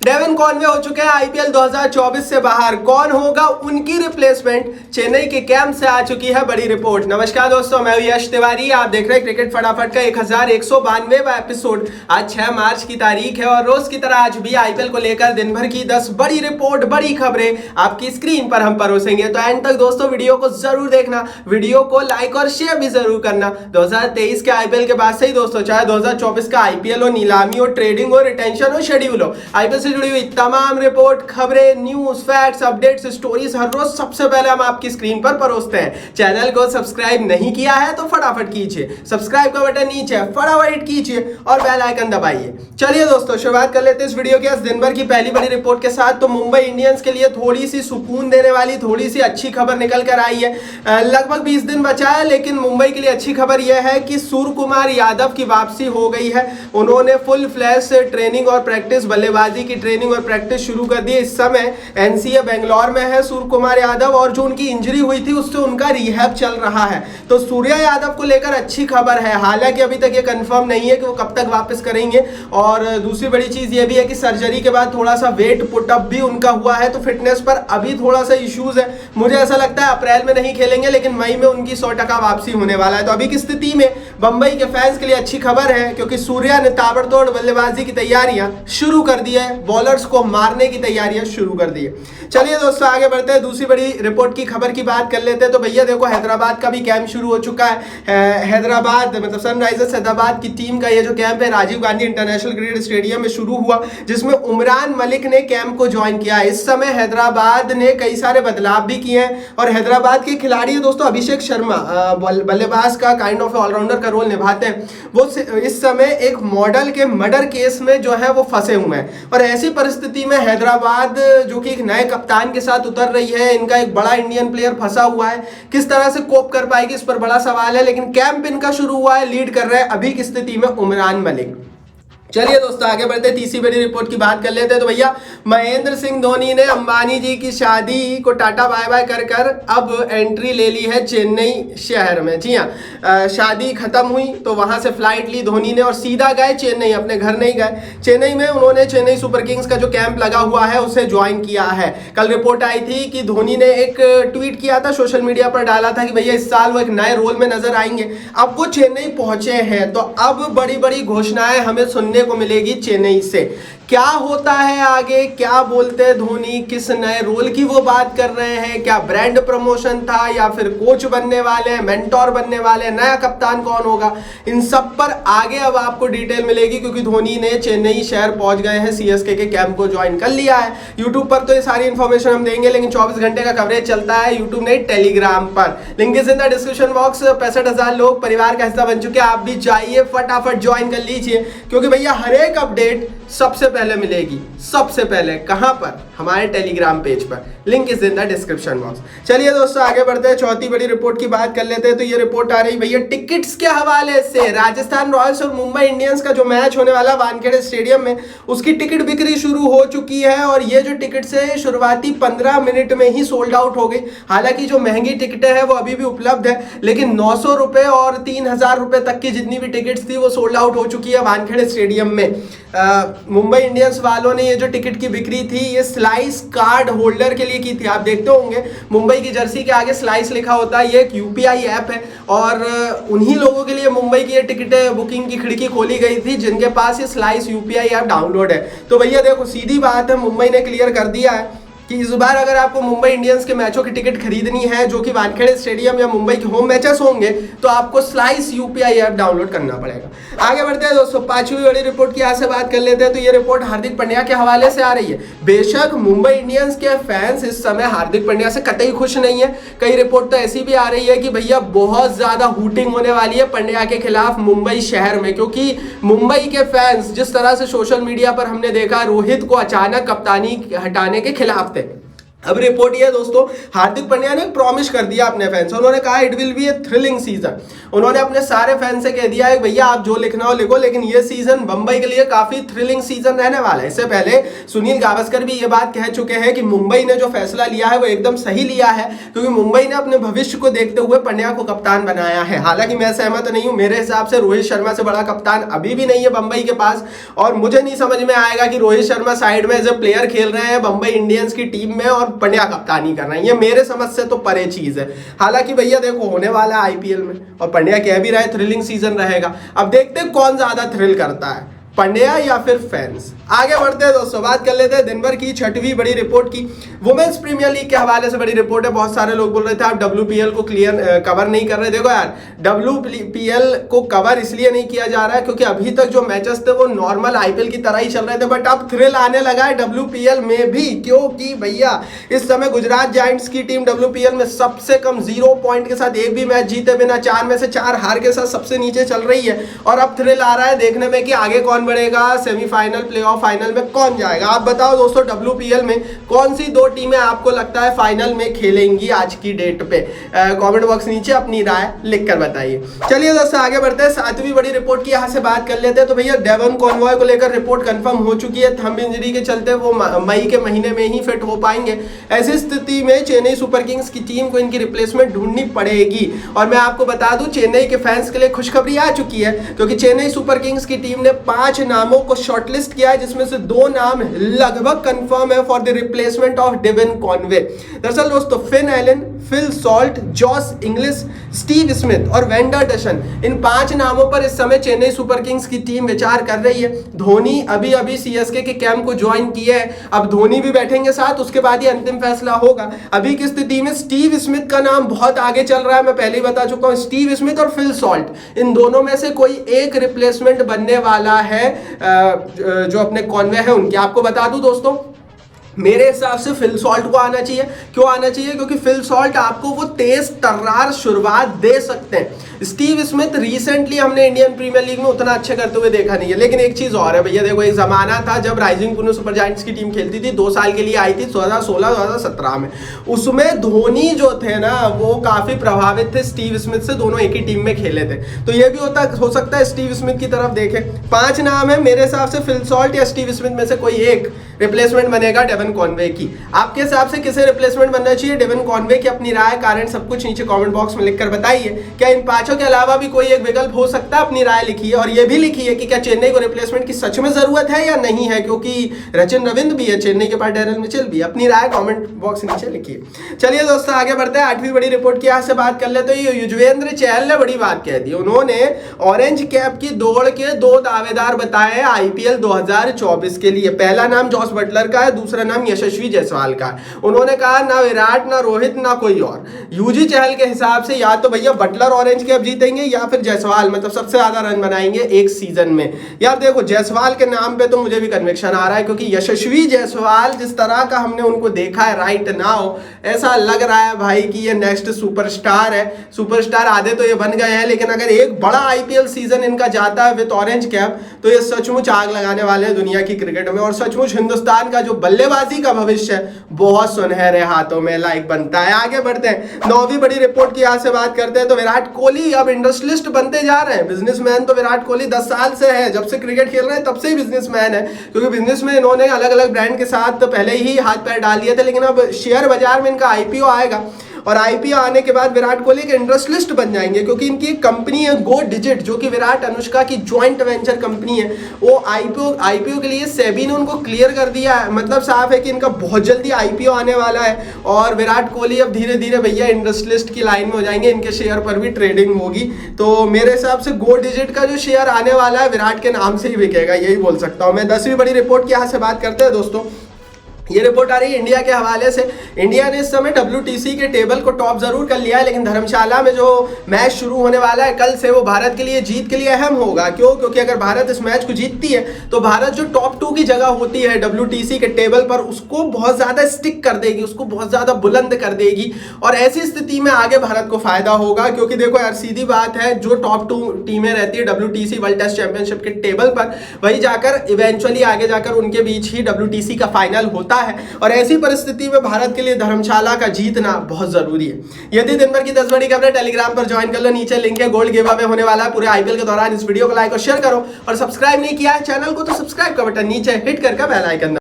Devon Conway हो चुके हैं आईपीएल 2024 से बाहर। कौन होगा उनकी रिप्लेसमेंट? चेन्नई के कैंप से आ चुकी है बड़ी रिपोर्ट। नमस्कार दोस्तों, मैं हूं यश तिवारी। आप देख रहे हैं क्रिकेट फटाफट का 1192वां एपिसोड। आज 6 मार्च की तारीख है और रोज की तरह आज भी आईपीएल को लेकर दिन भर की 10 बड़ी रिपोर्ट, बड़ी खबरें आपकी स्क्रीन पर हम परोसेंगे। तो एंड तक दोस्तों वीडियो को जरूर देखना, वीडियो को लाइक और शेयर भी जरूर करना। 2023 के आईपीएल के बाद से ही दोस्तों, चाहे 2024 का आईपीएल हो, नीलामी हो, ट्रेडिंग हो, रिटेंशन हो, शेड्यूल हो, आईपीएल से जुड़ी हुई तमाम रिपोर्ट, खबरें, न्यूज, फैक्ट्स, अपडेट्स, स्टोरीज हर रोज सबसे पहले हम आपकी स्क्रीन पर परोसते हैं। चैनल को सब्सक्राइब नहीं किया है तो फटाफट कीजिए, सब्सक्राइब का बटन नीचे है, फटाफट कीजिए और बेल आइकन दबाइए। चलिए दोस्तों, शुरुआत कर लेते हैं इस वीडियो के दिन भर की पहली बड़ी रिपोर्ट के साथ। तो मुंबई इंडियंस के लिए थोड़ी सी सुकून देने वाली, थोड़ी सी अच्छी खबर निकल कर आई है। लगभग 20 दिन बचा है, लेकिन मुंबई के लिए अच्छी खबर यह है कि सूर्यकुमार यादव की वापसी हो गई है। उन्होंने फुल फ्लैश ट्रेनिंग और प्रैक्टिस, बल्लेबाजी की ट्रेनिंग और प्रैक्टिस शुरू कर दी। इस समय एनसीए बेंगलोर में है सूर्यकुमार यादव, और जो उनकी इंजरी हुई थी उससे उनका रिहैब चल रहा है। तो सूर्या यादव को लेकर अच्छी खबर है। हालांकि अभी तक ये कंफर्म नहीं है कि वो कब तक वापस करेंगे। और दूसरी बड़ी चीज ये भी है कि सर्जरी के बाद थोड़ा सा वेट पुटअप भी उनका हुआ है, तो फिटनेस पर अभी थोड़ा सा इश्यूज है। मुझे ऐसा लगता है अप्रैल में नहीं खेलेंगे, लेकिन मई में उनकी 100% वापसी होने वाला है। तो अभी की स्थिति में बंबई के फैंस के लिए अच्छी खबर है, क्योंकि सूर्या ने ताबड़तोड़ बल्लेबाजी की तैयारियां शुरू कर दी है, बॉलर्स को मारने की तैयारियां शुरू कर दी है। चलिए दोस्तों, आगे बढ़ते हैं। दूसरी बड़ी रिपोर्ट की खबर की बात कर लेते हैं। तो भैया देखो, हैदराबाद का भी कैंप शुरू हो चुका है। हैदराबाद मतलब सनराइजर्स हैदराबाद की टीम का ये जो कैंप है Rajiv Gandhi international cricket stadium में शुरू हुआ, जिसमें उमरान मलिक ने कैंप को ज्वाइन किया। इस समय हैदराबाद ने कई सारे बदलाव भी किए हैं, और हैदराबाद के खिलाड़ी दोस्तों अभिषेक शर्मा, बल्लेबाज का काइंड ऑफ ऑलराउंडर का रोल निभाते हैं। वो इस समय एक मॉडल के मर्डर केस में जो है वो फंसे हुए हैं, और ऐसी परिस्थिति में हैदराबाद जो कि एक नए कप्तान के साथ उतर रही है, इनका एक बड़ा इंडियन प्लेयर फंसा हुआ है, किस तरह से कोप कर पाएगी इस पर बड़ा सवाल है। लेकिन कैंप इनका शुरू हुआ है, लीड कर रहे हैं अभी की स्थिति में उमरान मलिक। चलिए दोस्तों, आगे बढ़ते तीसरी बड़ी रिपोर्ट की बात कर लेते हैं। तो भैया महेंद्र सिंह धोनी ने अंबानी जी की शादी को टाटा बाय बाय कर कर अब एंट्री ले ली है चेन्नई शहर में। जी हाँ, शादी खत्म हुई तो वहां से फ्लाइट ली धोनी ने और सीधा गए चेन्नई, अपने घर नहीं गए। चेन्नई में उन्होंने चेन्नई सुपर किंग्स का जो कैंप लगा हुआ है उसे ज्वाइन किया है। कल रिपोर्ट आई थी कि धोनी ने एक ट्वीट किया था, सोशल मीडिया पर डाला था कि भैया इस साल वो एक नए रोल में नजर आएंगे। अब वो चेन्नई पहुंचे हैं, तो अब बड़ी बड़ी घोषणाएं हमें सुनने को मिलेगी चेन्नई से। क्या होता है आगे, क्या बोलते हैं धोनी, किस नए रोल की वो बात कर रहे हैं, क्या ब्रांड प्रमोशन था या फिर कोच बनने वाले, मेंटोर बनने वाले, नया कप्तान कौन होगा, इन सब पर आगे अब आपको डिटेल मिलेगी, क्योंकि धोनी ने चेन्नई शहर पहुंच गए हैं, सीएसके के कैंप को ज्वाइन कर लिया है। यूट्यूब पर तो ये सारी इंफॉर्मेशन हम देंगे, लेकिन 24 घंटे का कवरेज चलता है यूट्यूब नहीं, टेलीग्राम पर। Link is in the description box. 65,000 लोग परिवार का हिस्सा बन चुके हैं, आप भी जाइए फटाफट ज्वाइन कर लीजिए, क्योंकि भैया हर एक अपडेट सबसे पहले मिलेगी। सबसे पहले कहां पर? हमारे टेलीग्राम पेज पर, link is in the description box. चलिए दोस्तों, आगे बढ़ते हैं, चौथी बड़ी रिपोर्ट की बात कर लेते हैं। तो ये रिपोर्ट आ रही भैया टिकट्स के हवाले से। राजस्थान रॉयल्स और मुंबई इंडियंस का जो मैच होने वाला वानखेड़े स्टेडियम में, उसकी टिकट बिक्री शुरू हो चुकी है, और ये जो टिकट्स है शुरुआती 15 मिनट में ही सोल्ड आउट हो गई। हालांकि जो महंगी टिकटें हैं वो अभी भी उपलब्ध है, लेकिन 900 रुपए और 3000 रुपए तक की जितनी भी टिकट्स थी वो सोल्ड आउट हो चुकी है वानखेड़े स्टेडियम में। मुंबई इंडियंस वालों ने ये जो टिकट की बिक्री थी ये स्लाइस कार्ड होल्डर के लिए की थी। आप देखते होंगे मुंबई की जर्सी के आगे स्लाइस लिखा होता है, ये एक यूपीआई ऐप है, और उन्हीं लोगों के लिए मुंबई की ये टिकट बुकिंग की खिड़की खोली गई थी जिनके पास ये स्लाइस यूपीआई ऐप डाउनलोड है। तो भैया देखो, सीधी बात है, मुंबई ने क्लियर कर दिया है कि इस बार अगर आपको मुंबई इंडियंस के मैचों की टिकट खरीदनी है, जो कि वानखेड़े स्टेडियम या मुंबई के होम मैचेस होंगे, तो आपको स्लाइस यूपीआई ऐप डाउनलोड करना पड़ेगा। आगे बढ़ते हैं दोस्तों, पांचवी बड़ी रिपोर्ट की यहाँ से बात कर लेते हैं। तो ये रिपोर्ट हार्दिक पांड्या के हवाले से आ रही है। बेशक मुंबई इंडियंस के फैंस इस समय हार्दिक पांड्या से कतई खुश नहीं है। कई रिपोर्ट तो ऐसी भी आ रही है कि भैया बहुत ज्यादा हूटिंग होने वाली है पांड्या के खिलाफ मुंबई शहर में, क्योंकि मुंबई के फैंस जिस तरह से सोशल मीडिया पर हमने देखा रोहित को अचानक कप्तानी हटाने के खिलाफ थे। अब रिपोर्ट ये है दोस्तों, हार्दिक पांड्या ने प्रॉमिस कर दिया अपने फैंस, उन्होंने कहा it will be A thrilling season. उन्होंने अपने सारे फैंस से कह दिया है भैया आप जो लिखना हो लिखो, लेकिन ये सीजन मुंबई के लिए काफी थ्रिलिंग सीजन रहने वाला है। इससे पहले सुनील गावस्कर भी ये बात कह चुके हैं कि मुंबई ने जो फैसला लिया है वो एकदम सही लिया है, क्योंकि मुंबई ने अपने भविष्य को देखते हुए पांड्या को कप्तान बनाया है। हालांकि मैं सहमत नहीं हूं, मेरे हिसाब से रोहित शर्मा से बड़ा कप्तान अभी भी नहीं है मुंबई के पास, और मुझे नहीं समझ में आएगा कि रोहित शर्मा साइड में एज ए प्लेयर खेल रहे हैं मुंबई इंडियंस की टीम में और पांड्या कप्तानी कर रहे हैं। ये मेरे समझ से तो परे चीज है। हालांकि भैया देखो होने वाला है आईपीएल में, और पांड्या कह भी रहा है थ्रिलिंग सीजन रहेगा। अब देखते हैं कौन ज्यादा थ्रिल करता है, पांड्या या फिर फैंस। आगे बढ़ते हैं दोस्तों, बात कर लेते हैं दिन भर की छठवीं बड़ी रिपोर्ट की। वुमेन्स प्रीमियर लीग के हवाले से बड़ी रिपोर्ट है। बहुत सारे लोग बोल रहे थे आप डब्ल्यूपीएल को कवर नहीं कर रहे। देखो यार, डब्ल्यूपीएल को कवर इसलिए नहीं किया जा रहा है क्योंकि अभी तक जो मैचेस थे वो नॉर्मल आईपीएल की तरह ही चल रहे थे, बट अब थ्रिल आने लगा है डब्ल्यूपीएल में भी, क्योंकि भैया इस समय गुजरात जायंट्स की टीम डब्ल्यूपीएल में सबसे कम 0 पॉइंट के साथ एक भी मैच जीते बिना 4 में से 4 हार के साथ सबसे नीचे चल रही है। और अब थ्रिल आ रहा है देखने में कि आगे कौन बढ़ेगा, सेमीफाइनल प्लेऑफ फाइनल में कौन जाएगा। आप बताओ दोस्तों डब्ल्यूपीएल में कौन सी 2 टीमें आपको लगता है फाइनल में खेलेंगी आज की डेट पे? कमेंट बॉक्स नीचे अपनी राय लिखकर बताइए। चलिए दोस्तों आगे बढ़ते हैं, 7वीं बड़ी रिपोर्ट की यहां से बात कर लेते हैं। तो भैया डेवन कॉनवॉय को लेकर रिपोर्ट कंफर्म हो चुकी है, थंब इंजरी के चलते वो मई के महीने में ही फिट हो पाएंगे। ऐसी स्थिति में चेन्नई सुपर किंग्स की टीम को इनकी रिप्लेसमेंट ढूंढनी पड़ेगी। और मैं आपको बता दूं चेन्नई के फैंस के लिए खुशखबरी आ चुकी है, क्योंकि चेन्नई सुपर किंग्स की टीम ने 5 नामों को शॉर्टलिस्ट किया है, जिसमें से 2 नाम लगभग कंफर्म है for the replacement of Devon Conway. दरअसल दोस्तों Finn Allen, Phil Salt, Josh Inglis, Steve Smith और वेंडर डशन, इन 5 नामों पर इस समय चेन्नई सुपर किंग्स की टीम विचार कर रही है। धोनी अभी अभी सीएसके के कैंप को ज्वाइन किया है, अब धोनी भी बैठेंगे साथ, उसके बाद ही अंतिम फैसला होगा। अभी की स्थिति में स्टीव स्मिथ का नाम बहुत आगे चल रहा है, मैं पहले ही बता चुका हूं। स्टीव स्मिथ और फिल सॉल्ट, इन दोनों में से कोई एक रिप्लेसमेंट बनने वाला है जो अपने कॉनवे है उनके। आपको बता दूं दोस्तों मेरे हिसाब से फिल सॉल्ट को आना चाहिए। क्यों आना चाहिए? क्योंकि फिल सॉल्ट आपको वो तेज तर्रार शुरुआत दे सकते हैं। स्टीव स्मिथ रिसेंटली हमने इंडियन प्रीमियर लीग में उतना अच्छा करते हुए देखा नहीं है। लेकिन एक चीज और है भैया, देखो एक जमाना था जब राइजिंग पुणे सुपर जायंट्स की टीम खेलती थी, 2 साल के लिए आई थी 2016-2017 में। उसमें धोनी जो थे ना वो काफी प्रभावित थे स्टीव स्मिथ से, दोनों एक ही टीम में खेले थे। तो ये भी हो सकता है स्टीव स्मिथ की तरफ देखें। 5 नाम है मेरे हिसाब से, फिल सॉल्ट या स्टीव स्मिथ में से कोई एक रिप्लेसमेंट बनेगा डेवन कॉनवे की। आपके हिसाब से किसे रिप्लेसमेंट बनना चाहिए डेवन कॉनवे की? अपनी राय कारण सब कुछ नीचे कमेंट बॉक्स में लिखकर बताइए। क्या इन 5 के अलावा भी कोई एक विकल्प हो सकता है? अपनी राय लिखिए और ये भी लिखिए कि क्या चेन्नई को रिप्लेसमेंट की सच में जरूरत है या नहीं है, क्योंकि रचिन रविंद्र भी है चेन्नई के पास, डैरेल मिचेल भी। अपनी राय कमेंट बॉक्स नीचे लिखिए। चलिए दोस्तों आगे बढ़ते हैं, 8वीं बड़ी रिपोर्ट की यहां से बात कर ले। तो ये युजवेंद्र चहल ने बड़ी बात कह दी। उन्होंने ऑरेंज कैप की दौड़ के 2 दावेदार बताए हैं आईपीएल 2024 के लिए। पहला नाम जॉस बटलर का है, दूसरा नाम यशस्वी जायसवाल का है। उन्होंने कहा ना विराट, ना रोहित, ना कोई और। यूजी चहल के हिसाब से या तो भैया बटलर ऑरेंज कैप जीतेंगे या फिर जायसवाल, मतलब सबसे ज्यादा रन बनाएंगे एक सीजन में। यार देखो जायसवाल के नाम पे तो मुझे भी कन्विक्शन आ रहा है, क्योंकि यशस्वी जायसवाल जिस तरह का हमने उनको देखा है राइट नाउ, ऐसा लग रहा है भाई कि ये नेक्स्ट सुपरस्टार है। सुपरस्टार आधे तो ये बन गए हैं, लेकिन अगर एक बड़ा आईपीएल सीजन इनका जाता है विद ऑरेंज कैप तो ये सचमुच आग लगाने वाले हैं दुनिया की क्रिकेट में। और सचमुच हिंदुस्तान का जो बल्लेबाजी का भविष्य है बहुत सुनहरे हाथों में लाइक बनता है। आगे बढ़ते हैं, 9वीं बड़ी रिपोर्ट की यहां से बात करते हैं। तो विराट कोहली अब इंडस्ट्रियलिस्ट बनते जा रहे हैं। बिजनेसमैन तो विराट कोहली 10 साल से है, जब से क्रिकेट खेल रहे हैं तब से ही बिजनेसमैन है, क्योंकि बिजनेस में इन्होंने अलग अलग ब्रांड के साथ तो पहले ही हाथ पैर डाल दिए थे। लेकिन अब शेयर बाजार में इनका आईपीओ आएगा और आईपीओ आने के बाद विराट कोहली के इंडस्ट्रियलिस्ट बन जाएंगे, क्योंकि इनकी एक कंपनी है गो डिजिट, जो कि विराट अनुष्का की ज्वाइंट वेंचर कंपनी है। वो आईपीओ के लिए सेबी ने उनको क्लियर कर दिया है, मतलब साफ है कि इनका बहुत जल्दी आईपीओ आने वाला है। और विराट कोहली अब धीरे धीरे भैया इंडस्ट्रियलिस्ट की लाइन में हो जाएंगे, इनके शेयर पर भी ट्रेडिंग होगी। तो मेरे हिसाब से गो डिजिट का जो शेयर आने वाला है विराट के नाम से ही बिकेगा, यही बोल सकता हूँ मैं। 10वीं बड़ी रिपोर्ट की यहाँ से बात करते हैं दोस्तों। ये रिपोर्ट आ रही है इंडिया के हवाले से। इंडिया ने इस समय WTC के टेबल को टॉप जरूर कर लिया है, लेकिन धर्मशाला में जो मैच शुरू होने वाला है कल से, वो भारत के लिए जीत के लिए अहम होगा। क्यों? क्योंकि अगर भारत इस मैच को जीतती है तो भारत जो टॉप 2 की जगह होती है WTC के टेबल पर, उसको बहुत ज्यादा स्टिक कर देगी, उसको बहुत ज्यादा बुलंद कर देगी। और ऐसी स्थिति में आगे भारत को फायदा होगा, क्योंकि देखो यार सीधी बात है, जो टॉप 2 टीमें रहती है WTC वर्ल्ड टेस्ट चैंपियनशिप के टेबल पर, वही जाकर इवेंचुअली आगे जाकर उनके बीच ही WTC का फाइनल होता सकता है और ऐसी परिस्थिति में भारत के लिए धर्मशाला का जीतना बहुत जरूरी है। यदि दिन भर की 10 बड़ी खबरें टेलीग्राम पर ज्वाइन कर लो, नीचे लिंक है, गोल्ड गिव अवे होने वाला है पूरे आईपीएल के दौरान। इस वीडियो को लाइक और शेयर करो और सब्सक्राइब नहीं किया है चैनल को तो सब्सक्राइब का बटन नीचे हिट करके बेल आइकन